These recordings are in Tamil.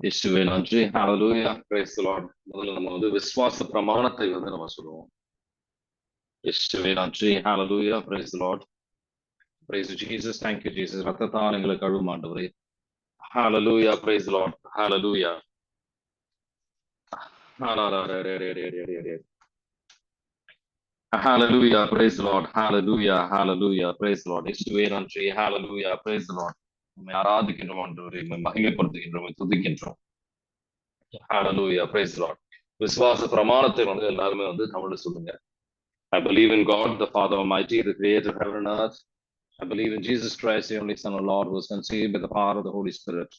இயேசுவே நன்றி. ஹalleluya. Praise the Lord. முதல்ல நம்ம விசுவாச பிரமாணத்தை நம்ம சொல்லுவோம். இயேசுவே நன்றி. ஹalleluya. Praise the Lord. Praise Jesus. Thank you Jesus. ரத்தத்தால் எங்களை கழுவும் ஆண்டவரே. Hallelujah. Praise the Lord. Hallelujah. Hallelujah. Praise the Lord. Hallelujah. Hallelujah. Praise the Lord. இயேசுவே நன்றி. Hallelujah. Praise the Lord. உம்மை ஆராதிக்கின்றோம் ஆண்டவரே. உம்மை மகிமைப்படுத்துகின்றோம், துதிக்கின்றோம். Hallelujah. Praise the Lord. விசுவாச பிரமாணத்தை எல்லாருமே தமிழ்ல சொல்லுங்க. I believe in God, the Father Almighty, the creator of heaven and earth. I believe in Jesus Christ, the only Son of Lord, who was conceived by the power of the Holy Spirit.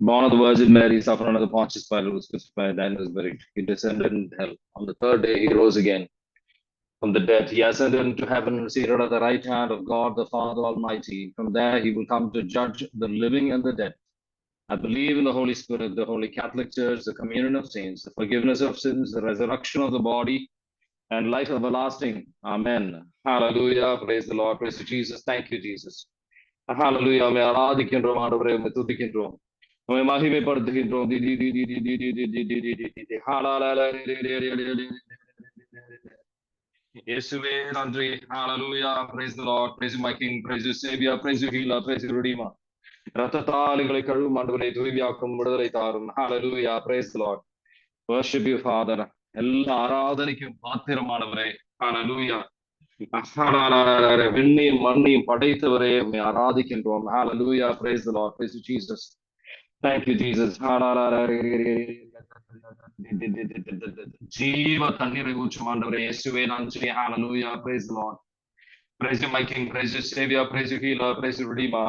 Born of the Virgin Mary, suffered under the Pontius Pilate, was crucified, and was buried. He descended into hell. On the third day, he rose again from the dead. He ascended into heaven and seated at the right hand of God, the Father Almighty. From there, he will come to judge the living and the dead. I believe in the Holy Spirit, the Holy Catholic Church, the communion of saints, the forgiveness of sins, the resurrection of the body, and life everlasting. Amen. Hallelujah. Praise the Lord. Praise Jesus. Thank you, Jesus. Hallelujah. உம்மை ஆராதிக்கின்றோம் ஆண்டவரே, உம்மை துதிக்கின்றோம், உம்மை மகிமைப்படுத்துகின்றோம். இயேசுவே நன்றி. Hallelujah. Praise the Lord. Praise my King. Praise you Savior. Praise you Healer. Praise you Redeemer. ரத்தத்தால் எங்களை கழுவும் ஆண்டவரே, தூய்மையாக்கும், விடுதலை தாரும். Hallelujah. Praise the Lord. Worship you, Father. எல்லா ஆராதனைக்கும் பாத்திரமானவரே. Hallelujah. விண்ணையும் மண்ணையும் படைத்தவரே, உம்மை ஆராதிக்கின்றோம். Hallelujah. Praise the Lord. Praise you, Jesus. Thank you, Jesus. ஜீவ தண்ணீரை ஊற்றும் ஆண்டவரே, இயேசுவே நன்றி. Hallelujah. Praise the Lord. Praise you, my King. Praise you, Savior. Praise you, Healer. Praise you, Redeemer.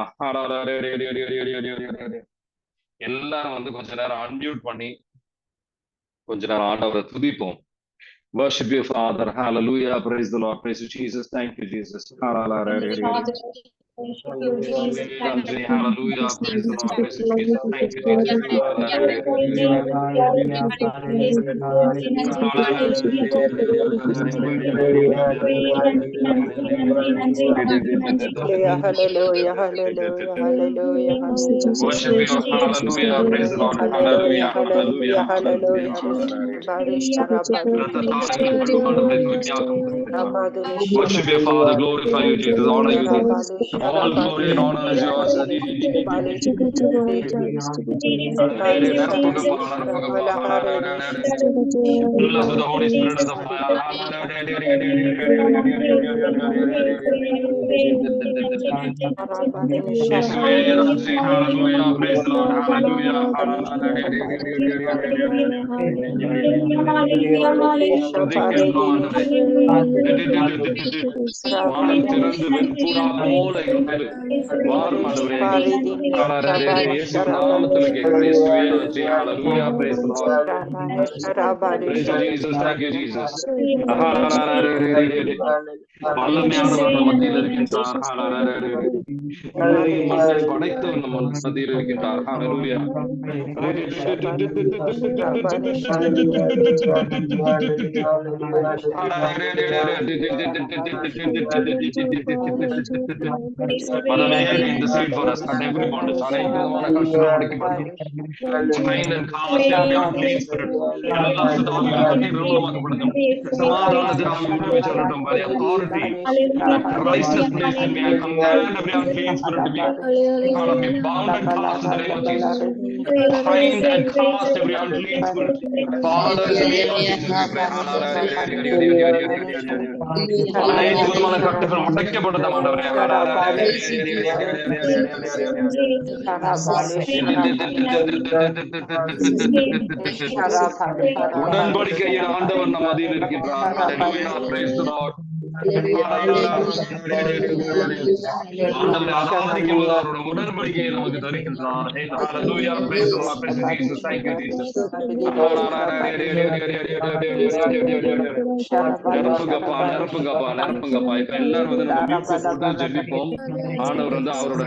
எல்லாரும் கொஞ்ச நேரம் அன்மியூட் பண்ணி கொஞ்ச நேரம் ஆண்டவரை துதிப்போம். Worship you, Father. Hallelujah. Praise the Lord. Praise you, Jesus. Thank you, Jesus. Hallelujah. Hallelujah. Praise the Lord. Praise you, Jesus. Thank you, Jesus. Hallelujah, hallelujah, hallelujah, worship you. Hallelujah. Praise the Lord. Hallelujah. Hallelujah. hallelujah. Worship you, Father. Glorify you, Jesus. Honor you, Jesus. All glory and honor is yours. Fill us with the Holy Spirit of the fire. Hallelujah. Praise the Lord. Hallelujah. வானம் திறந்து வெண்புறா போல எங்கள் மேல் வாரும் ஆண்டவரே. இயேசு நாமத்தில் கேட்கிறேன். இயேசுவே நன்றி. Hallelujah. Praise the Lord. Praise you, Jesus. Thank you, Jesus. வல்லமையானவர் நம் மத்தியில் இருக்கின்றார். படைத்தவர் நம் மத்தியில் இருக்கின்றார். Hallelujah. Intercede for us at every bondage. Bind and cast every unclean spirit. By the authority that Christ has placed in me, I command every unclean spirit to be bound and cast in the name of Jesus. Bind and cast every unclean spirit. Father, in the name of Jesus, we pray. அனைத்து விதமான கட்டுகள் உடைக்கப்பட்டதும் ஆண்டவரே. உடன்படிக்கையின் ஆண்டவர் நம் மத்தியில் இருக்கின்றார். Praise the Lord. உடன்படிக்கையை நமக்கு தருகின்றார். Hallelujah. Praise the Lord. Praise Jesus. Thank you, Jesus. நிரப்புங்கப்பா, நிரப்புங்கப்பா, நிரப்புங்கப்பா. இப்ப எல்லாரும் நம்ம ஜெபிப்போம். ஆண்டவர் அவரோட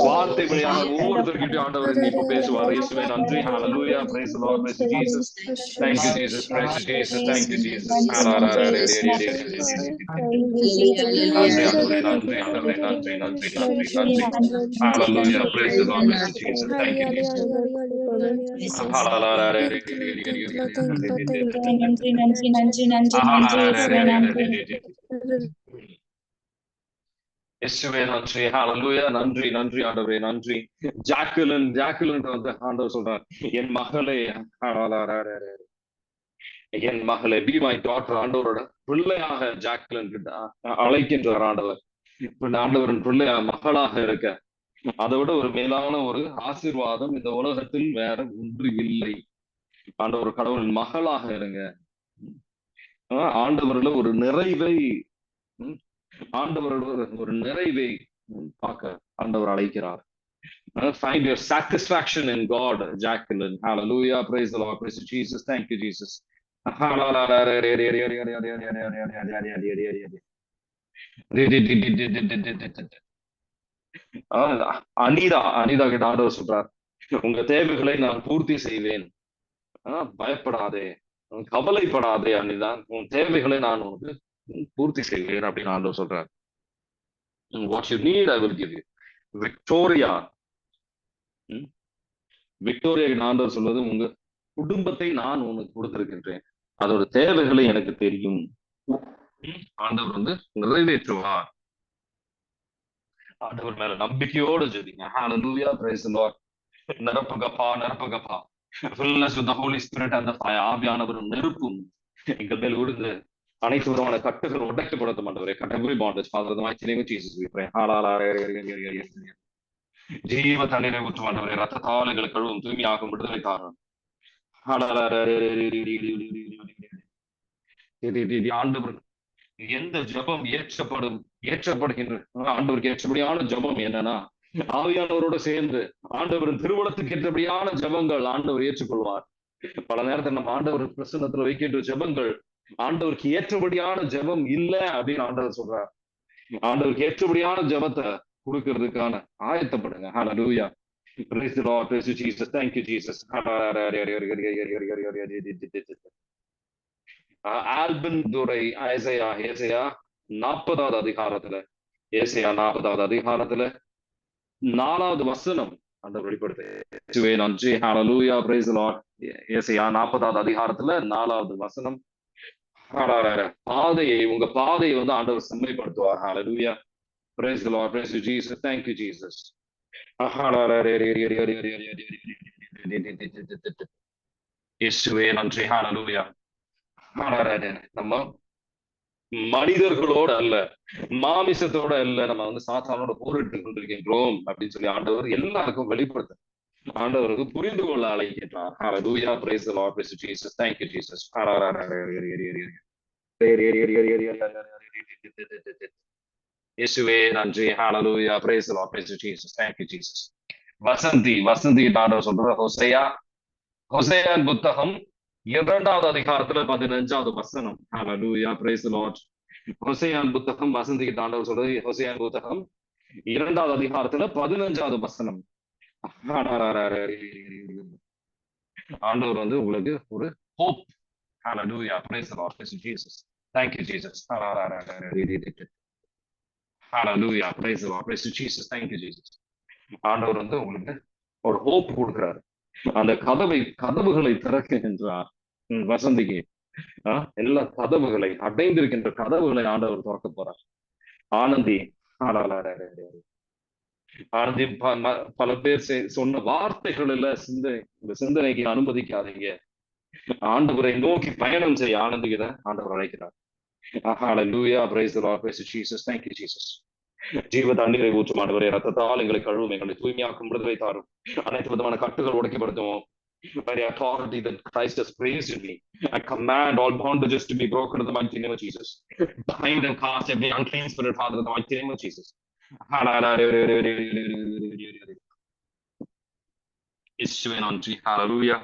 வார்த்தை வழியாக ஒவ்வொருத்தருக்கிட்டையும் ஆண்டவர் இப்ப பேசுவார். இயேசுவே நன்றி. Hallelujah. Praise the Lord. Praise Jesus. Thank you, Jesus. Praise Jesus. Thank you, Jesus. நன்றி ஆண்டவரே, நன்றி ஆண்டவரே, நன்றி நன்றி நன்றி நன்றி. Hallelujah, praise the Lord, praise Jesus. Thank you, Jesus. இயேசுவே நன்றி, ஹalleluya, நன்றி நன்றி ஆண்டவரே, நன்றி. ஜாக்குலின் வந்து ஆண்டவர் சொல்றார், என் மகளே, என் மகளே, பி மை டாட்டர். ஆண்டவரோட பிள்ளையாக ஜாக்குலின் கிட்ட அழைக்கின்றார் ஆண்டவர். ஆண்டவரின் பிள்ளையா மகளாக இருக்க, அதை விட ஒரு மேலான ஒரு ஆசீர்வாதம் இந்த உலகத்தில் வேற ஒன்று இல்லை. ஆண்டவர் கடவுளின் மகளாக இருங்க. ஆண்டவர்ல ஒரு நிறைவை, ஆண்டவரோட ஒரு நிறைவை பார்க்க ஆண்டவர் அழைக்கிறார். Find your satisfaction in God, Jacqueline. Hallelujah. Praise the Lord. Praise Jesus. Thank you, Jesus. Anitha கிட்ட ஆண்டவர் சொல்றார், உங்க தேவைகளை நான் பூர்த்தி செய்வேன், பயப்படாதே, கவலைப்படாதே அனிதா, உன் தேவைகளை நான் உனக்கு பூர்த்தி செய்வேன் அப்படின்னு ஆண்டவர் சொல்றார். What you need, I will give you. Victoria ஆண்டவர் சொல்வது, உங்க குடும்பத்தை நான் உனக்கு கொடுத்திருக்கின்றேன், அதோட தேவைகளை எனக்கு தெரியும், ஆண்டவர் வந்து நிறைவேற்றுவார். ஆண்டவர் மேல நம்பிக்கையோடு ஜெபிங்க. Hallelujah, praise the Lord. நிரப்புகப்பா. Fullness with the Holy Spirit and the fire. ஆவியானவரும் நெருப்பும் எங்கள் மேல் விழுந்து அனைத்து விதமான கட்டுகள் உடைக்கப்படுத்த மாட்டவரே. Every bondage, Father, in the mighty name of Jesus we pray. ஜீவ தண்ணீரை ஊற்று ஆண்டவரே, ரத்தத்தால் எங்களை கழுவும், தூய்மையாகும், விடுதலை தாரும். ஆண்டவர் எந்த ஜபம் ஏற்றப்படுகின்ற ஆண்டவருக்கு ஏற்றபடியான ஜபம் என்னன்னா, ஆவியானவரோட சேர்ந்து ஆண்டவரின் திருவுளத்துக்கு ஏற்றபடியான ஜபங்கள் ஆண்டவர் ஏற்றுக்கொள்வார். பல நேரத்தில் நம்ம ஆண்டவர் பிரசன்னத்துல வைக்கின்ற ஜபங்கள் ஆண்டவருக்கு ஏற்றபடியான ஜபம் இல்ல அப்படின்னு ஆண்டவர் சொல்றார். ஆண்டவருக்கு ஏற்றபடியான ஜபத்தை கொடுக்கறதுக்கான ஆயத்தப்படுங்க. Hallelujah. Praise the Lord. Praise Jesus. Thank you, Jesus. Albin துரை ஏசாயா 40வது அதிகாரத்துல, ஏசாயா 40வது அதிகாரத்துல 4வது வசனம் ஆண்டவர் வெளிப்படுத்த நன்றி. Hallelujah, praise the Lord. ஏசாயா 40வது அதிகாரத்துல 4வது வசனம், உங்க பாதையை வந்து ஆண்டவர் செம்மைப்படுத்துவார். Hallelujah, praise the Lord, praise Jesus. Thank you, Jesus. இயேசுவே நன்றி. Hallelujah. நம்ம மனிதர்களோட அல்ல, மாமிசத்தோட அல்ல, நம்ம வந்து சாத்தானோட போரிட்டு கொண்டிருக்கின்றோம் அப்படின்னு சொல்லி ஆண்டவர் எல்லாருக்கும் வெளிப்படுத்த, ஆண்டவருக்கு புரிந்து கொள்ள அழைக்கின்றார். Hallelujah, praise the Lord, praise Jesus. Thank you, Jesus. இயேசுவே நன்றி. Hallelujah, praise the Lord, praise Jesus. Thank you, Jesus. Vasanthi ஆண்டவர் சொல்ற ஹோசேயா புத்தகம் 2வது அதிகாரத்துல 15வது வசனம். Hallelujah, praise the Lord. ஹோசேயா புத்தகம், வசந்தி கிட்ட ஆண்டவர் சொல்றது, ஹோசேயா புத்தகம் 2வது அதிகாரத்துல 15வது வசனம். ஆண்டவர் வந்து உங்களுக்கு ஒரு hope. Hallelujah, praise the Lord, praise Jesus. Thank you, Jesus. Hallelujah, praise the Lord, praise Jesus. Thank you, Jesus. ஆண்டவர் வந்து உங்களுக்கு ஒரு ஹோப் கொடுக்கிறார். அந்த கதவுகளை திறக்குகின்றார். வசந்திக்கு எல்லா கதவுகளை, அடைந்திருக்கின்ற கதவுகளை ஆண்டவர் திறக்க போறார். ஆனந்தி பல பேர் சொன்ன வார்த்தைகளில் இந்த சிந்தனைக்கு அனுமதிக்காதீங்க. ஆண்டவரை நோக்கி பயணம் செய்ய ஆனந்திக்கிற ஆண்டவர் அழைக்கிறார். Hallelujah, praise the Lord, praise Jesus. Thank you, Jesus. ஜீவ தண்ணீரை ஊற்றும் ஆண்டவரே, ரத்தத்தால் எங்களை கழுவும், எங்களை தூய்மையாக்கும், விடுதலை தாரும், அனைத்து விதமான கட்டுகள் உடைக்கப்படுத்துவோம். By the authority that Christ has placed in me, I command all bondages to be broken in the mighty name of Jesus. Bind and cast every unclean spirit, Father, in the mighty name of Jesus. இயேசுவே நன்றி. Hallelujah.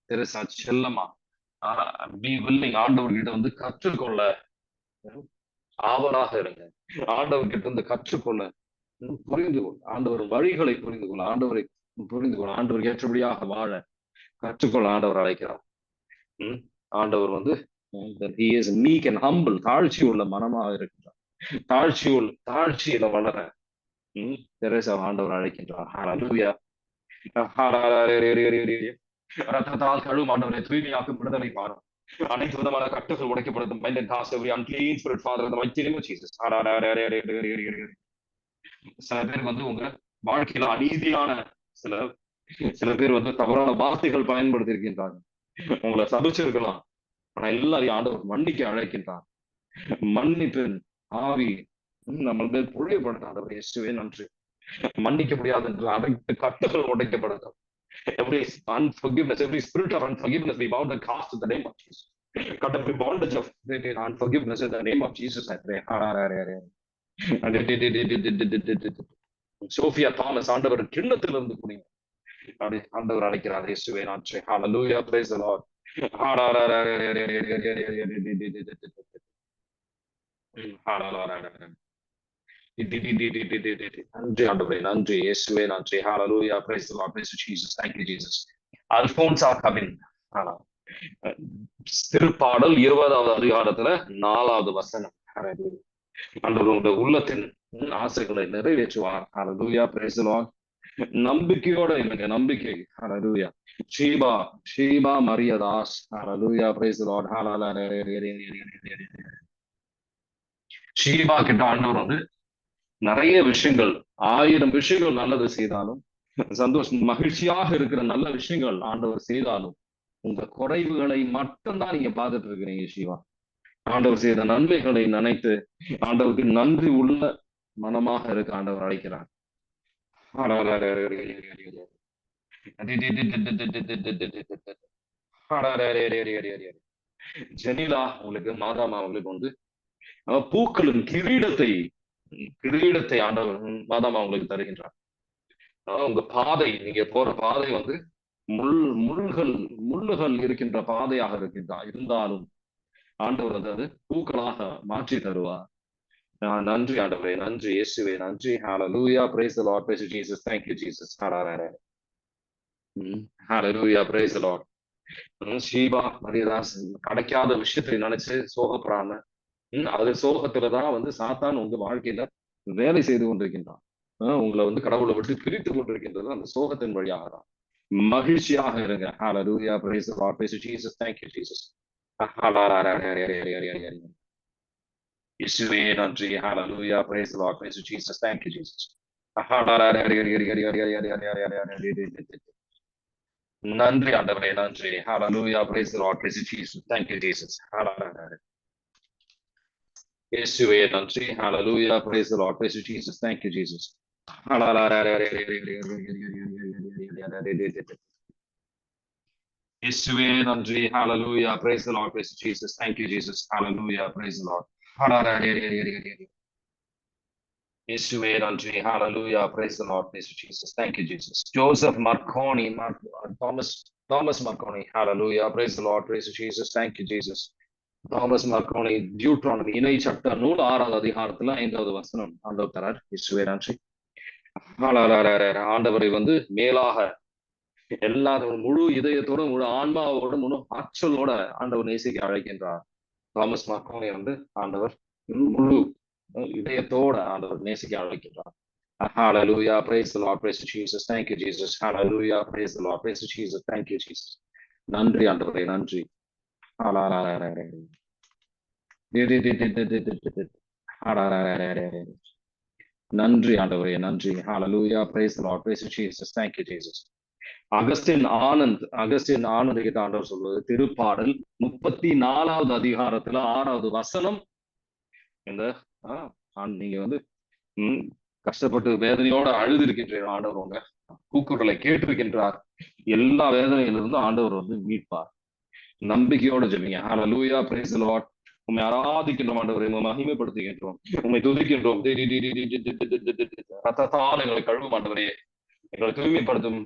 தெரேசா செல்லமா, be willing, ஆண்டவர்கிட்ட வந்து கற்றுக்கொள்ள ஆவலாக இருங்க. ஆண்டவர்கிட்ட வந்து கற்றுக்கொள்ள, புரிந்து கொள்ள, ஆண்டவர் வழிகளை புரிந்து கொள்ள, ஆண்டவரை புரிந்து கொள்ள ஆண்டவருக்கு ஏற்றபடியாக வாழ கற்றுக்கொள்ள ஆண்டவர் அழைக்கிறார். ஆண்டவர் வந்து he is meek and humble, தாழ்ச்சி உள்ள மனமாக இருக்கிறார். தாழ்ச்சியில வளர தெரேசா ஆண்டவர் அழைக்கின்றார். ஹalleluya. ரத்தத்தால் கழுவும் ஆண்டவரை தூய்மையாக்கும் விடுதலை பாரும். அனைத்து விதமான கட்டுகள் உடைக்கப்படும். unclean spirit, Father, in the mighty name of Jesus. சில பேர் வந்து உங்க வாழ்க்கையில அநீதியான சில பேர் வந்து தவறான வார்த்தைகள் பயன்படுத்தி இருக்கின்றாங்க. உங்களை சபிச்சிருக்கலாம். ஆனா எல்லாரையும் ஆண்டவர் மன்னிக்க அழைக்கின்றார். மன்னிப்பின் ஆவி நம்ம மேல் பொழியப்படுத்த ஆண்டவர் இயேசுவே நன்றி. மன்னிக்க முடியாது என்று அனைத்து கட்டுகள் உடைக்கப்படட்டும். Every unforgiveness, every spirit of unforgiveness, we bound and cast in the name of Jesus. Cut every bondage of unforgiveness in the name of Jesus, I pray. Sophia Thomas ஆண்டவர் கிண்ணத்திலிருந்து குடிங்க. ஆண்டவர் அழைக்கிறார். இயேசுவே நன்றி. ஹalleluya, praise the Lord. நன்றி ஆண்டவரே, நன்றி இயேசுவே நன்றி. ஹalleluya, praise the Lord, praise Jesus, thank you Jesus. Alphonso Kavin திருப்பாடல் 20வது அதிகாரத்துல 4வது வசனம். ஆண்டவருடைய உள்ளத்தின் ஆசைகளை நிறைவேற்றுவார். ஹalleluya, praise the Lord. நம்பிக்கையோட எனக்கு நம்பிக்கை. ஹalleluya. ஷீபா மரியதாஸ். ஹalleluya, praise the Lord. ஷீபா கிட்ட ஆண்டவர் வந்து நிறைய விஷயங்கள், 1000 விஷயங்கள் நல்லது செய்தாலும், சந்தோஷம் மகிழ்ச்சியாக இருக்கிற நல்ல விஷயங்கள் ஆண்டவர் செய்தாலும், உங்க குறைவுகளை மட்டும்தான் நீங்க பார்த்துட்டு இருக்கிறீங்க. ஷீபா ஆண்டவர் செய்த நன்மைகளை நினைத்து ஆண்டவருக்கு நன்றி உள்ள மனமாக இருக்க ஆண்டவர் அழைக்கிறார். ஜெனிலா உங்களுக்கு, மாதாமா அவங்களுக்கு வந்து பூக்களின் கிரீடத்தை ஆண்டவர் மாதாமா உங்களுக்கு தருகின்றார். உங்க பாதை, நீங்க போற பாதை வந்து முள்ளுகள் இருக்கின்ற பாதையாக இருந்தாலும் ஆண்டவர் வந்து அது பூக்களாக மாற்றி தருவார். நன்றி ஆண்டவரே, நன்றி இயேசுவே நன்றி. ஹalleluya, praise the Lord, praise Jesus, thank you Jesus. Hallelujah, praise the Lord. Sheeba Mariyadas கிடைக்காத விஷயத்தை நினைச்சு சோகப்படுறாங்க. அது சோகத்துலதான் வந்து சாத்தான் உங்க வாழ்க்கையில வேலை செய்து கொண்டிருக்கின்றான். உங்களை வந்து கடவுளை விட்டு பிரித்து கொண்டிருக்கின்றது அந்த சோகத்தின் வழியாக தான். மகிழ்ச்சியாக இருங்க. ஹalleluya, praise the Lord, praise Jesus, thank you Jesus. இயேசுவே நன்றி. ஹalleluya, praise the Lord, praise Jesus, thank you Jesus. நன்றி ஆண்டவரே, நன்றி. ஹalleluya, praise the Lord, praise Jesus, thank you Jesus. இயேசுவே நன்றி. ஹalleluya, praise the Lord, praise Jesus, thank you Jesus. இயேசுவே நன்றி. ஹalleluya, praise the Lord, praise Jesus, thank you Jesus. Hallelujah, praise the Lord. இயேசுவே நன்றி. ஹalleluya, praise the Lord, praise Jesus, thank you Jesus. Joseph Marconi, Thomas Marconi, hallelujah, praise the Lord, praise Jesus, thank you Jesus. Thomas Marconi Deuteronomy இணை சட்ட நூல் 6வது அதிகாரத்துல 5வது வசனம் ஆண்டவர் தரார். இயேசுவே நன்றி. ஆண்டவரை வந்து மேலாக எல்லாரும் முழு இதயத்தோட, முழு ஆன்மாவோட, முழு ஆற்றலோட ஆண்டவர் நேசிக்க அழைக்கின்றார். தாமஸ் மார்க்கோனி வந்து ஆண்டவர் முழு இதயத்தோட ஆண்டவர் நேசிக்க அழைக்கின்றார். Hallelujah, praise the Lord, praise Jesus, thank you Jesus. Hallelujah, praise the Lord, praise Jesus, thank you Jesus. நன்றி ஆண்டவரே, நன்றி. நன்றி ஆண்டவரே, நன்றி. ஹalleluya, praise the Lord, praise Jesus, thank you Jesus. Augustine Anand கிட்ட ஆண்டவர் சொல்வது திருப்பாடல் 34வது அதிகாரத்துல 6வது வசனம். இந்த நீங்க வந்து கஷ்டப்பட்டு வேதனையோட அழுது இருக்கின்ற ஆண்டவர் உங்க கூக்குரலை கேட்டிருக்கின்றார். எல்லா வேதனையிலிருந்தும் ஆண்டவர் வந்து மீட்பார். நம்பிக்கையோட ஜெபிங்க. ஹalleluya, praise the Lord. உம்மை ஆராதிக்கின்றோம் ஆண்டவரே, உம்மை மகிமைப்படுத்துகின்றோம், உம்மை துதிக்கின்றோம். ரத்தத்தால் எங்களை கழுவும் ஆண்டவரே, எங்களை தூய்மைப்படுத்தும்.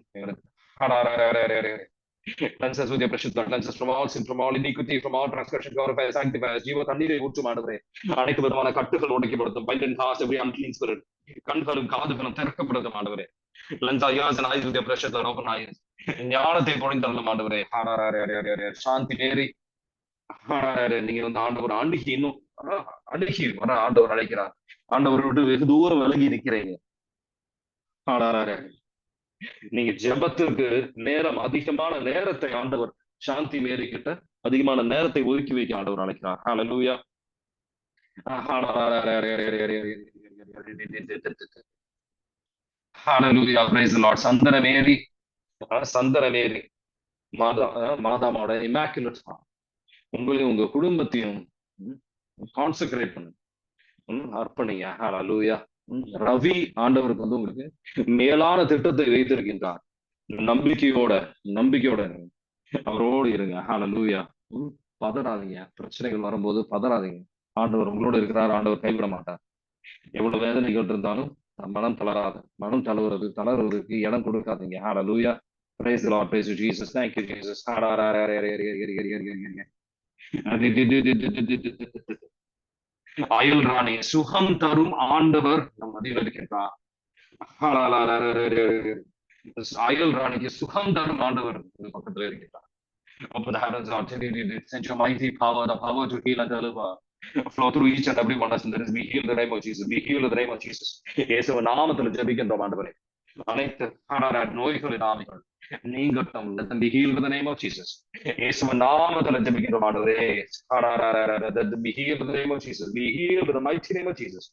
Cleanse us with your precious blood, cleanse us from all sin, from all iniquity, from all transgression, glorify us, sanctify us. ஜீவ தண்ணீரை ஊற்றும் ஆண்டவரே, அனைத்து விதமான கட்டுகள் உடைக்கப்படுத்தும். bind and cast every unclean spirit. கண்களும் காதுகளும் திறக்கப்படுத்தும் ஆண்டவரே. Lens our ears and eyes with your precious Lord, open eyes. ஞானத்தை பொழிந்தருளும் ஆண்டவரே. சாந்தி நேரி நீங்க வந்து ஆண்டவர் அணுகி இன்னும் அணுகி வர ஆண்டவர் அழைக்கிறார். ஆண்டவர் விட்டு வெகு தூரம் விலகி நிக்கிறீங்க. நீங்க ஜெபத்திற்கு நேரம், அதிகமான நேரத்தை ஆண்டவர் சாந்தி மேரி கிட்ட அதிகமான நேரத்தை ஒதுக்கி வைக்க ஆண்டவர் அழைக்கிறார். ஹalleluya. ஹalleluya, praise the Lord. சந்தனமேரி மாதாவோட இமாக்குலேட் உங்களையும் உங்க குடும்பத்தையும் கான்சென்ட்ரேட் பண்ணு, அர்ப்பணிங்க. ஹalleluya. ரவி ஆண்டவருக்கு வந்து உங்களுக்கு மேலான திட்டத்தை வைத்திருக்கின்றார். நம்பிக்கையோட அவரோடு இருங்க. ஹalleluya. பதறாதீங்க. பிரச்சனைகள் வரும்போது பதறாதீங்க. ஆண்டவர் உங்களோட இருக்கிறார். ஆண்டவர் கைவிட மாட்டார். எவ்வளவு வேதனைகள் இருந்தாலும் மனம் தளர்வதற்கு இடம் கொடுக்காதீங்க. ஹalleluya. Praise the Lord. Praise you, Jesus. Thank you, Jesus. அயல் ராணி சுகம் தரும் ஆண்டவர் நம் மத்தியில் இருக்கின்றார். அயல் ராணிக்கு சுகம் தரும் ஆண்டவர் பக்கத்துல இருக்கின்றார். Open the heavens, Lord. Send your mighty power, the power to heal and deliver. Flow through each and every one of us. Be healed in the name of Jesus. Be healed in the name of Jesus. இயேசுவின் நாமத்தில் ஜெபிக்கின்றோம் ஆண்டவரே. அனைத்து நோய்களின் ஆவிகள் நீங்கட்டும். Let them be healed in the name of Jesus. இயேசுவின் நாமத்தில் ஜெபிக்கின்றோம் ஆண்டவரே. Be healed in the name of Jesus. Be healed in the mighty name of Jesus.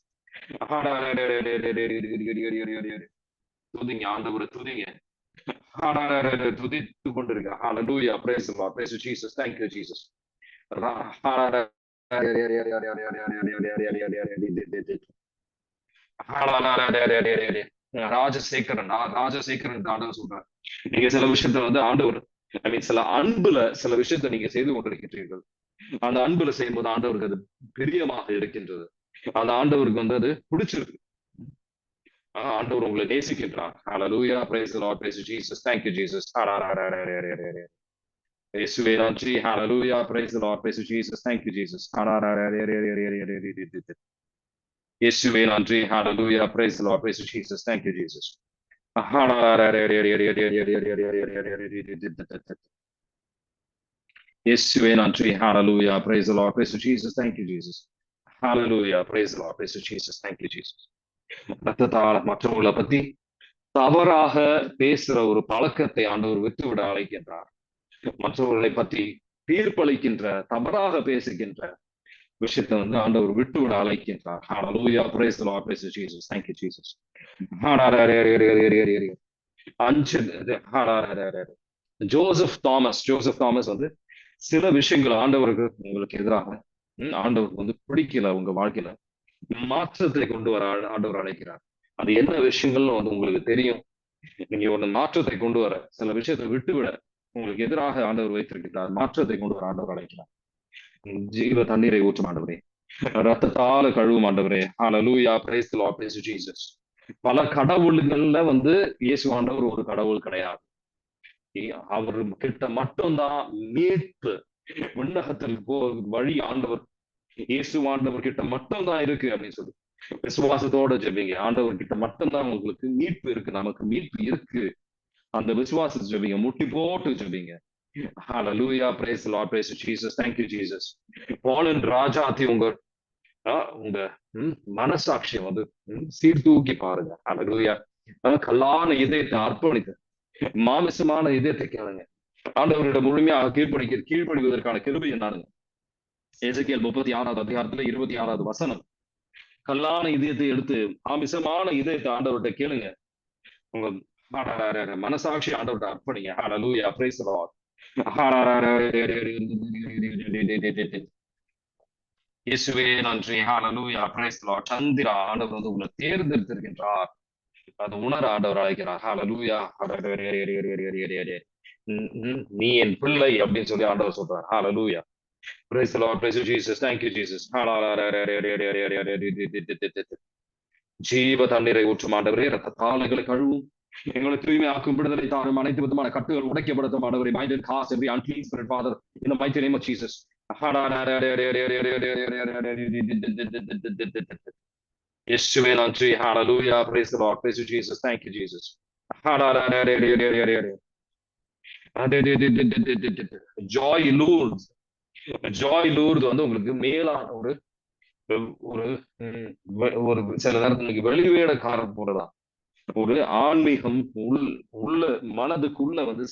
துதிங்க ஆண்டவரே, துதிங்க. துதித்து கொண்டிருக்க. Hallelujah. Praise the Lord. Praise you, Jesus. Thank you, Jesus. Rajasekaran ஆண்டவர் சொல்றார். நீங்க சில விஷயத்த வந்து ஆண்டவர் சில அன்புல சில விஷயத்த நீங்க செய்து கொண்டிருக்கிறீர்கள். அந்த அன்புல செய்யும்போது ஆண்டவருக்கு அது பிரியமாக இருக்கின்றது. அந்த ஆண்டவருக்கு வந்து அது பிடிச்சிருக்கு. ஆண்டவர் உங்களை நேசிக்கின்றார். Hallelujah. Praise the Lord. Praise you, Jesus. Thank you, Jesus. இயேசுவே நன்றி. Hallelujah. Praise the Lord. Praise you, Jesus. Thank you, Jesus. இயேசுவே நன்றி. Hallelujah. Praise the Lord. Praise you, Jesus. Thank you, Jesus. இயேசுவே நன்றி. Hallelujah. Praise the Lord. Praise you, Jesus. Thank you, Jesus. Hallelujah. Praise the Lord. Praise you, Jesus. Thank you, Jesus. ரத்தத்தால் மற்றவர்களை பத்தி தவறாக பேசுற ஒரு பழக்கத்தை ஆண்டவர் விட்டுவிட அழைக்கின்றார். மற்றவர்களை பற்றி தீர்ப்பளிக்கின்ற, தவறாக பேசுகின்ற விஷயத்தை வந்து ஆண்டவர் விட்டுவிட அழைக்கின்றார். Hallelujah. Praise the Lord. Praise you, Jesus. Thank you, Jesus. Joseph Thomas வந்து சில விஷயங்கள் ஆண்டவருக்கு உங்களுக்கு எதிராக ஆண்டவருக்கு வந்து பிடிக்கல. உங்க வாழ்க்கையில மாற்றத்தை கொண்டு வர ஆண்டவர் அழைக்கிறார். அது என்ன விஷயங்கள்னு வந்து உங்களுக்கு தெரியும். நீங்க ஒரு மாற்றத்தை கொண்டு வர, சில விஷயத்தை விட்டுவிட உங்களுக்கு எதிராக ஆண்டவர் வைத்திருக்கிறார். மாற்றத்தை கொண்டு வர ஆண்டவர் அழைக்கிறார். ஜீவ தண்ணீரை ஊற்றும் ஆண்டவரே, ரத்தத்தால கழுவும் ஆண்டவரே. Hallelujah. Praise the Lord. Praise Jesus. பல கடவுள்கள்ல வந்து இயேசு ஆண்டவர் ஒரு கடவுள் கிடையாது. அவர் கிட்ட மட்டும்தான் மீட்பு, விண்ணகத்தில் வழி ஆண்டவர் இயேசு ஆண்டவர் கிட்ட மட்டும்தான் இருக்கு அப்படின்னு சொல்லி விசுவாசத்தோட ஜெபிங்க. ஆண்டவர் கிட்ட மட்டும்தான் உங்களுக்கு மீட்பு இருக்கு. நமக்கு மீட்பு இருக்கு. அந்த விசுவாசத்தை ஜெபிங்க. முட்டி போட்டு ஜெபிங்க. Hallelujah. Praise the Lord. Praise Jesus. Thank you, Jesus. Balan Rajathi உங்க மனசாட்சியை வந்து சீர்தூக்கி பாருங்க. Hallelujah. கல்லான இதயத்தை அர்ப்பணித்து மாமிசமான இதயத்தை கேளுங்க. ஆண்டவரிடம் முழுமையாக கீழ்ப்படிவதற்கான கிருபை என்னாருங்க. எசேக்கியேல் 36வது அதிகாரத்துல 26வது வசனம். கல்லான இதயத்தை எடுத்து மாமிசமான இதயத்தை ஆண்டவர்கிட்ட கேளுங்க. உங்க மனசாட்சி ஆண்டவர்கிட்ட அர்ப்பணிங்க. Hallelujah. Praise the Lord. இயேசுவே நன்றி. Hallelujah. Praise the Lord. Chandra ஆண்டவர் வந்து உங்களை தேர்ந்தெடுத்திருக்கின்றார். அது உணர ஆண்டவர் அழைக்கிறார். Hallelujah. நீ என் பிள்ளை அப்படின்னு சொல்லி ஆண்டவர் சொல்றார். Hallelujah. Praise the Lord. Praise you, Jesus. Thank you, Jesus. ஜீவ தண்ணீரை ஊற்றும் ஆண்டவரே, ரத்த தாளைகளை கழுவும், எங்களை தூய்மையாக்கும், விடுதலை தாரும், அனைத்து விதமான கட்டுகள் உடைக்கப்படுத்தும் ஆண்டவரே. Mind and cast every unclean spirit, Father, in the mighty name of Jesus. இயேசுவே நன்றி. Hallelujah. Praise the Lord. Praise you, Jesus. Thank you, Jesus. Joy லூர்ஸ். Joy லூர்ஸ் வந்து உங்களுக்கு மேலான ஒரு ஒரு ஒரு சில நேரத்துக்கு வெளிவேடக்காரர் போலதான் ஒரு ஆன்மீகம் உள்ள மனதுக்குள்ள வந்து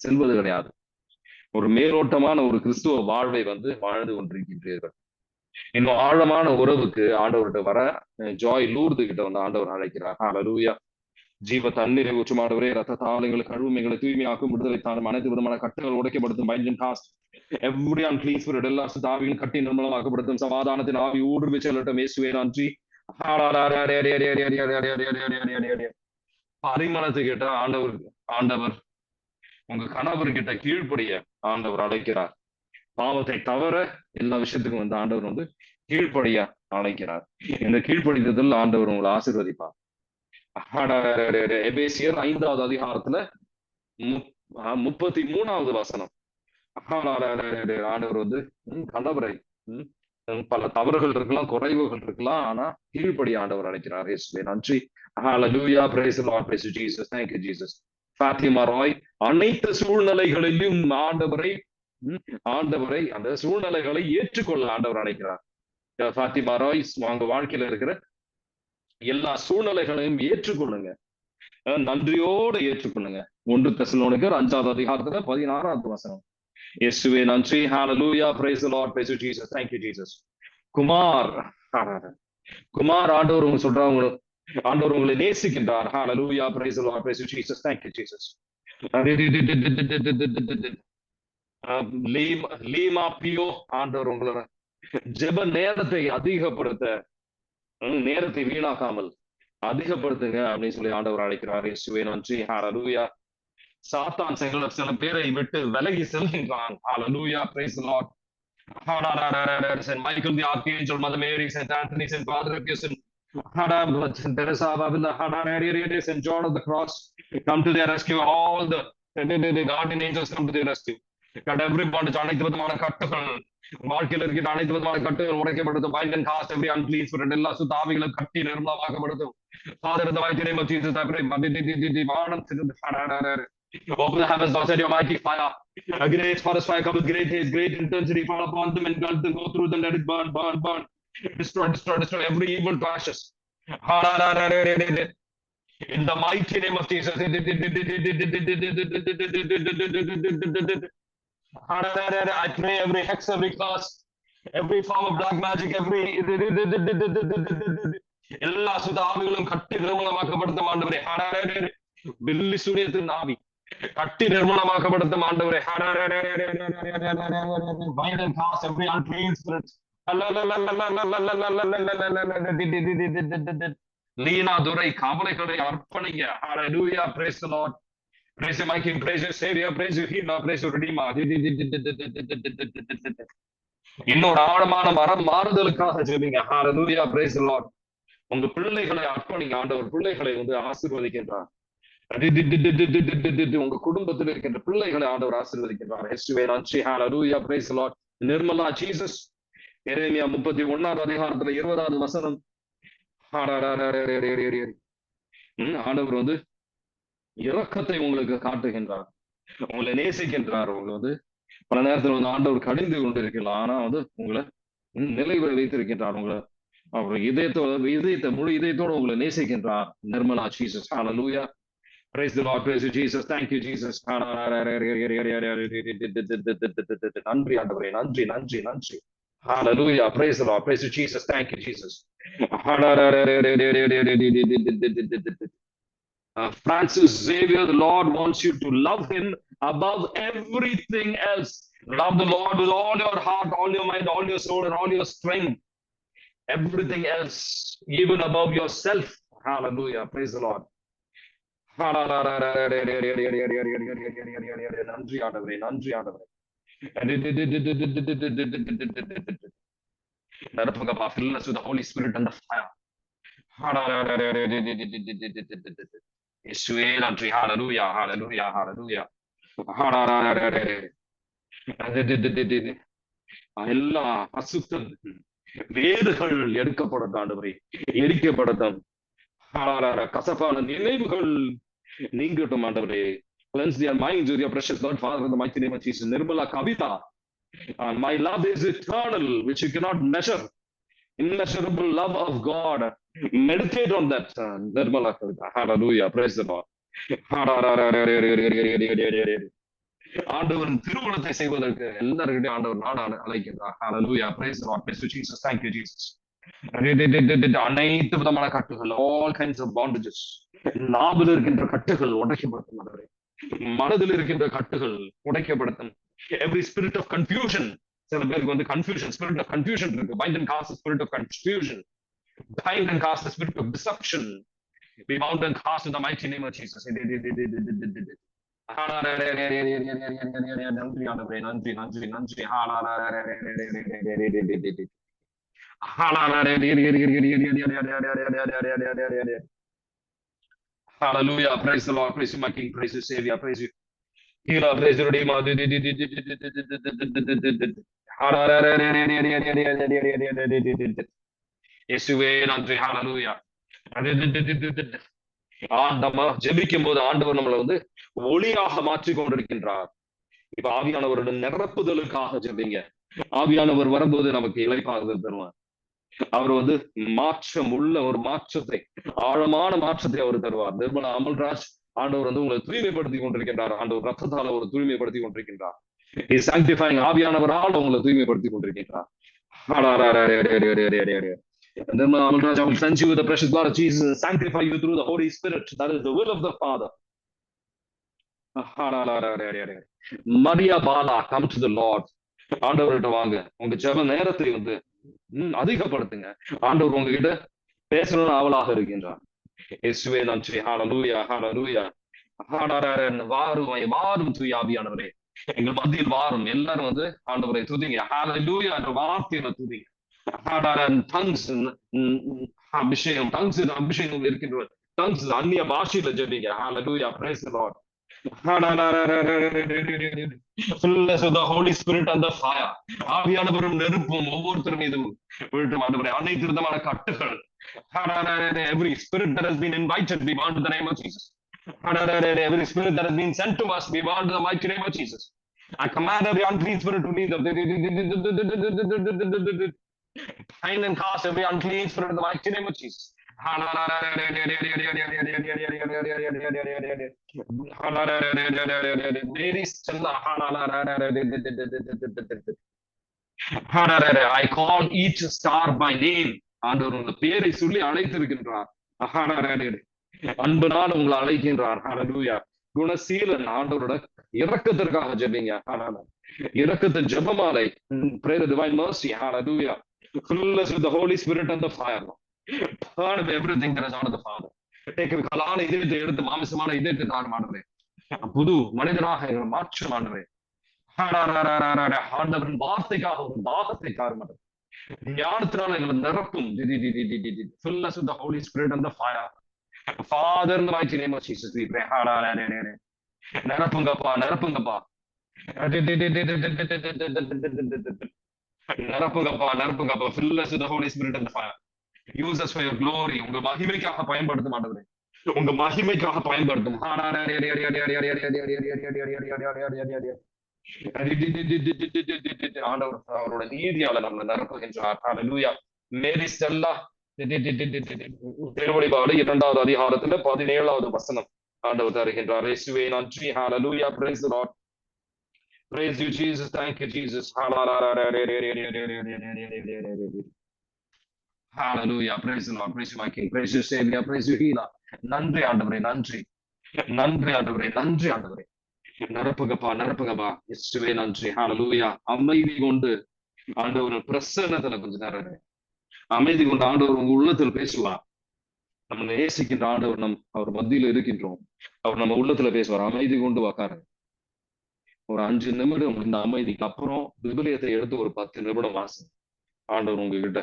செல்வது கிடையாது. ஒரு மேலோட்டமான ஒரு கிறிஸ்துவ வாழ்வை வந்து வாழ்ந்து கொண்டிருக்கின்றீர்கள். இன்னும் ஆழமான உறவுக்கு ஆண்டவர்கிட்ட வர ஜாய் லூர்து கிட்ட வந்து ஆண்டவர் அழைக்கிறார். ஹalleluya. ஜீவ தண்ணீரை ஊற்றுமானவரே, ரத்த தாளங்களை கழுவும், எங்களை தூய்மையாக்கும், விடுதலை தானும், அனைத்து விதமான கட்டுகள் உடைக்கப்படுத்தும், bind cast every unclean spirit, எல்லா ஆவியும் கட்டி நிர்மலமாக்கப்படுத்தும், சமாதானத்தின் ஆவி ஊடுருவி செல்லட்டும், இயேசுவே நன்றி. பரிமளத்து கிட்ட ஆண்டவர் உங்க கணவர் கிட்ட கீழ்ப்படிய ஆண்டவர் அழைக்கிறார். பாவத்தை தவிர எல்லா விஷயத்துக்கும் வந்து ஆண்டவர் வந்து கீழ்ப்படிய அழைக்கிறார். இந்த கீழ்ப்படிதல் ஆண்டவர் உங்களை ஆசீர்வதிப்பார். எபேசியர் 5வது அதிகாரத்துல 33வது வசனம். ஆண்டவர் வந்து கணவரை பல தவறுகள் இருக்கலாம், குறைவுகள் இருக்கலாம், ஆனா கீழ்ப்படிய ஆண்டவர் அழைக்கிறார். இயேசுவே நன்றி. ஹalleluya, praise the Lord, praise Jesus, thank you Jesus. Fathima Rai அனைத்து சூழ்நிலைகளிலும் ஆண்டவரை அந்த சூழ்நிலைகளை ஏற்றுக்கொள்ள ஆண்டவர் அழைக்கிறார். ஃபாத்திமா ராய் உங்க வாழ்க்கையில இருக்கிற எல்லா சூழ்நிலைகளையும் ஏற்றுக்கொள்ளுங்க, நன்றியோடு ஏற்றுக்கொள்ளுங்க. 1 தெசலோனிக்கர் 5வது அதிகாரத்துல 16வது வசனம். இயேசுவே நன்றி. ஹalleluya, praise the Lord, praise Jesus, thank you Jesus. Kumar ஆண்டவர் உங்க சொல்றாங்க, ஆண்டவர் உங்களை நேசிக்கின்றார். ஹalleluya, praise the Lord, praise Jesus, thank you Jesus. Lima Pio ஆண்டவர் உங்களோட ஜெப நேரத்தை அதிகப்படுத்த, நேரத்தை வீணாக்காமல் அதிகப்படுத்துங்க அப்படின்னு சொல்லி ஆண்டவர் அழைக்கிறார். இயேசுவே நன்றி. ஹalleluya. சாத்தான் சில பேரை விட்டு விலகி செல்கின்றான். ஹalleluya, praise the Lord. Saint Michael the Archangel, Mother Mary, Saint Anthony, Saint Father of Saint Teresa, Saint John of the Cross, come to their rescue. All the guardian angels come to their rescue. Everybody, அனைத்து விதமான கட்டுகள் வாழ்க்கையில் இருக்கிற அனைத்து விதமான கட்டுகள் உடைக்கப்படுத்தும். Bind and cast every unclean spirit, எல்லா சுத்தாவிகளை கட்டி நிர்மலமாக்கப்படுத்தும். Father, in the mighty name of Jesus, I pray. Open the heavens, thou said your mighty fire. A great forest fire comes with great haste, great intensity, fall upon them and engulf them, go through them, let it burn, burn, burn. Destroy, destroy, destroy every evil to ashes. In the mighty name of Jesus. I pray every hex, every curse, every form of black magic, every எல்லா சுதாவிகளும் கட்டி நிர்மூலமாக்கப்படுத்தும் ஆண்டவரே. பில்லி சூரியத்தின் ஆவி கட்டி நிர்மூலமாக்கப்படுத்தும் ஆண்டவரே. Bind and cast every unclean spirit. Leena துரை கவலைகளை அர்ப்பணிங்க. Hallelujah, praise the Lord. Praise you, my King, praise you, Savior, praise you, Healer, praise you, Redeemer. இன்னொரு ஆழமான மரம் மாறுதலுக்காக ஜெபிங்க. Hallelujah, praise the Lord. உங்க பிள்ளைகளை அர்ப்பணிங்க. ஆண்டவர் பிள்ளைகளை வந்து ஆசீர்வதிக்கின்றார். உங்க குடும்பத்தில் இருக்கின்ற பிள்ளைகளை ஆண்டவர் ஆசீர்வதிக்கின்றார். இயேசுவே நன்றி. ஹalleluya, praise the Lord. Nirmala Jesus. எரேமியா 31வது அதிகாரத்துல 20வது வசனம். ஆண்டவர் வந்து இரக்கத்தை உங்களுக்கு காட்டுகின்றார், உங்களை நேசிக்கின்றார். உங்களை வந்து பல நேரத்தில் வந்து ஆண்டவர் கடிந்து கொண்டிருக்கலாம், ஆனா வந்து உங்களை நிலைவரை வைத்திருக்கின்றார். உங்களை அவர் முழு இதயத்தோடு உங்களை நேசிக்கின்றார். நிர்மலா ஜீசஸ். ஹalleluya, praise the Lord, praise you Jesus, thank you Jesus. நன்றி ஆண்டவரே, நன்றி நன்றி நன்றி. Hallelujah, praise the Lord, praise you Jesus, thank you Jesus. Francis Xavier, the Lord wants you to love him above everything else. Love the Lord with all your heart, all your mind, all your soul, and all your strength. Everything else, even above yourself. Hallelujah, praise the Lord. நன்றி ஆண்டவரே, நன்றி ஆண்டவரே. நிரப்புங்கப்பா, fill us with the Holy Spirit and the fire. இயேசுவே நன்றி. ஹalleluya, ஹalleluya, ஹalleluya. எல்லா அசுத்த வேர்கள் எடுக்கப்படட்டும் ஆண்டவரே, எரிக்கப்படட்டும். கசப்பான நினைவுகள் நீங்கட்டும் ஆண்டவரே. Cleanse their minds with your precious blood, Father, in the mighty name of Jesus. Nirmala Kavita, my love is eternal, which you cannot measure. Immeasurable love of God. Meditate on that, Nirmala Kavita. Hallelujah. Praise the Lord. ஆண்டவரின் திருமணத்தை செய்வதற்கு எல்லாருக்கிட்டையும் ஆண்டவர் நாடு அழைக்கிறார். Hallelujah. Praise the Lord. Praise you, Jesus. Thank you, Jesus. அனைத்து விதமான கட்டுகள், all kinds of bondages, நாவில் இருக்கின்ற கட்டுகள் உடைக்கப்படுத்தும். மனதில் இருக்கின்ற கட்டுகள் உடைக்கப்படுத்தும். Every spirit of confusion, சில பேருக்கு வந்து confusion, spirit of confusion இருக்கு. Bind and cast the spirit of confusion. Bind and cast the spirit of deception. Be bound and cast in the mighty name of Jesus. நன்றி ஆண்டவரே, நன்றி நன்றி நன்றி. Hallelujah. Praise the Lord. Praise you, my King. Praise you, Savior. Praise you. Healer. Praise you, Redeemer. இயேசுவே நன்றி. Hallelujah. நம்ம ஜெபிக்கும் போது ஆண்டவர் நம்மளை வந்து ஒளியாக மாற்றிக் கொண்டிருக்கின்றார். இப்ப ஆவியானவருடைய நிரப்புதலுக்காக ஜெபிங்க. ஆவியானவர் வரும்போது நமக்கு இளைப்பாறுதல் தருவார். அவர் வந்து மாற்றம் உள்ள ஒரு மாற்றத்தை, ஆழமான மாற்றத்தை அவர் தருவார். நிர்மலா அமல்ராஜ், ஆண்டவர் வந்து உங்களை தூய்மைப்படுத்தி கொண்டிருக்கின்றார். ஆண்டவர் ரத்தத்தால் அவர் தூய்மைப்படுத்தி கொண்டிருக்கின்றார். ஆவியானவரால் உங்களை தூய்மைப்படுத்தி கொண்டிருக்கின்றார். Nirmala Amalraj, I will cleanse you with the precious blood of Jesus and sanctify you through the Holy Spirit. That is the will of the Father. Maria Bala, come to the Lord. ஆண்டவர்கிட்ட வாங்க. உங்க ஜெப நேரத்தை வந்து அதிகப்படுத்துங்க. ஆண்டவர் உங்ககிட்ட பேசணும்னு ஆவலாக இருக்கின்றார். இயேசுவே நன்றி. ஹalleluya ஹalleluya. வாரும் தூய ஆவியானவரே, எங்கள் மத்தியில் வாரும். எல்லாரும் வந்து ஆண்டவரை துதிங்க. ஹalleluya என்ற வார்த்தையில துதிங்க. tongues அபிஷேகம், tongues அபிஷேகம் இருக்கின்ற tongues அந்நிய பாஷையில ஜெபிங்க. ஹalleluya. Praise the Lord. Fullness of the Holy Spirit and the fire. ஆவியானவரும் நெருப்பும் ஒவ்வொருத்தர் மீதும் விழட்டும் ஆண்டவரே. அனைத்து விதமான கட்டுகள், every spirit that has been invited be bound in the name of Jesus. Every spirit that has been sent to us be bound in the mighty name of Jesus. I command every unclean spirit to leave them. Bind and cast every unclean spirit in the mighty name of Jesus. Mary Stella, I call each star by name. ஆண்டவர் உங்க பேரை சொல்லி அழைத்திருக்கின்றார். அன்பனால் உங்களை அழைக்கின்றார். ஹalleluya. குணசீலன், ஆண்டவரோட இரக்கத்திற்காக ஜெபிங்க. இரக்கத்தின் ஜெபமாலை. Pray the divine mercy. Hallelujah. Fill us with the Holy Spirit and the fire. Burn of everything that is out of the Father. Take கலான இதயத்தை எடுத்து மாமிசமான இதயத்தை தாருமானவரே. புது மனிதனாக மாற்றுமானவரே. ஆண்டவரின் வார்த்தைக்காக ஒரு தாகத்தை தாருமானவரே. ஞானத்தினால எங்களை நிரப்பும். Fill us with the Holy Spirit and the fire. Father, in the mighty name of Jesus, we pray. நிரப்புங்கப்பா, நிரப்புங்கப்பா. நிரப்புங்கப்பா, நிரப்புங்கப்பா. Fill us with the Holy Spirit and the fire. Use us for your glory. உங்க மகிமைக்காக பயன்படுத்தும் ஆண்டவரே. உங்க மகிமைக்காக பயன்படுத்தும். ஆண்டவர் அவரோட நீதியால நம்மளை நிரப்புகின்றார். ஹalleluya. மேரி ஸ்டெல்லா, திருவெளிப்பாடு 2வது அதிகாரத்துல 17வது வசனம் ஆண்டவர் தருகின்றார். இயேசுவே நன்றி. ஹalleluya. Praise the Lord. Praise you, Jesus. Thank you, Jesus. Hallelujah. Praise the Lord. Praise you, my King. Praise you, Savior. Praise you, Healer. நன்றி ஆண்டவரே, நன்றி நன்றி ஆண்டவரே, நன்றி ஆண்டவரே. நிரப்புகப்பா, நிரப்புகப்பா. இயேசுவே நன்றி. ஹalleluya. அமைதி கொண்டு ஆண்டவர் பிரசன்னத்துல கொஞ்ச நேரம் அமைதி கொண்டு ஆண்டவர் உங்க உள்ளத்தில் பேசுவார். நம்ம நேசிக்கின்ற ஆண்டவர் அவர் மத்தியில இருக்கின்றோம். அவர் நம்ம உள்ளத்துல பேசுவார். அமைதி கொண்டு உக்காரு. ஒரு 5 நிமிடம் இந்த அமைதிக்கு அப்புறம் விபிலியத்தை எடுத்து ஒரு 10 நிமிடம் வாசி. ஆண்டவர் உங்ககிட்ட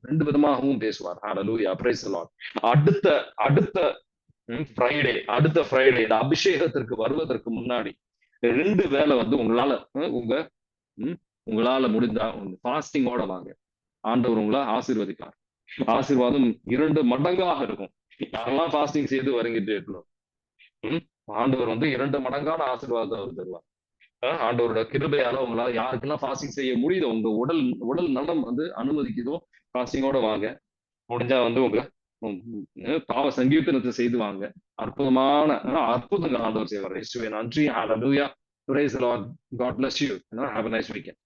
ரெண்டு விதமாகவும் பேசுவார். ஹalleluya. Praise the Lord. அடுத்த ஃப்ரைடே இந்த அபிஷேகத்திற்கு வருவதற்கு முன்னாடி 2 வேளை வந்து உங்களால முடிந்தா ஃபாஸ்டிங்கோட வாங்க. ஆண்டவர் உங்களை ஆசீர்வதிப்பார். ஆசீர்வாதம் 2 மடங்காக இருக்கும். யாரெல்லாம் ஃபாஸ்டிங் செய்து வருகின்றீர்களோ ஆண்டவர் வந்து 2 மடங்கான ஆசீர்வாதம் அவர் தருவார். ஆண்டவரோட கிருபையால உங்களால யாருக்கெல்லாம் ஃபாஸ்டிங் செய்ய முடியுதோ, உங்க உடல் உடல் நலம் வந்து அனுமதிக்குதோ ஃபாஸ்டிங்கோட வாங்க. முடிஞ்சா வந்து உங்க பாவ சங்கீர்த்தனத்தை செய்து வாங்க. அற்புதமான அற்புதங்கள் ஆண்டவர் செய்வார். இயேசுவே நன்றி. ஹalleluya. Praise the Lord. God bless you. Have a nice weekend.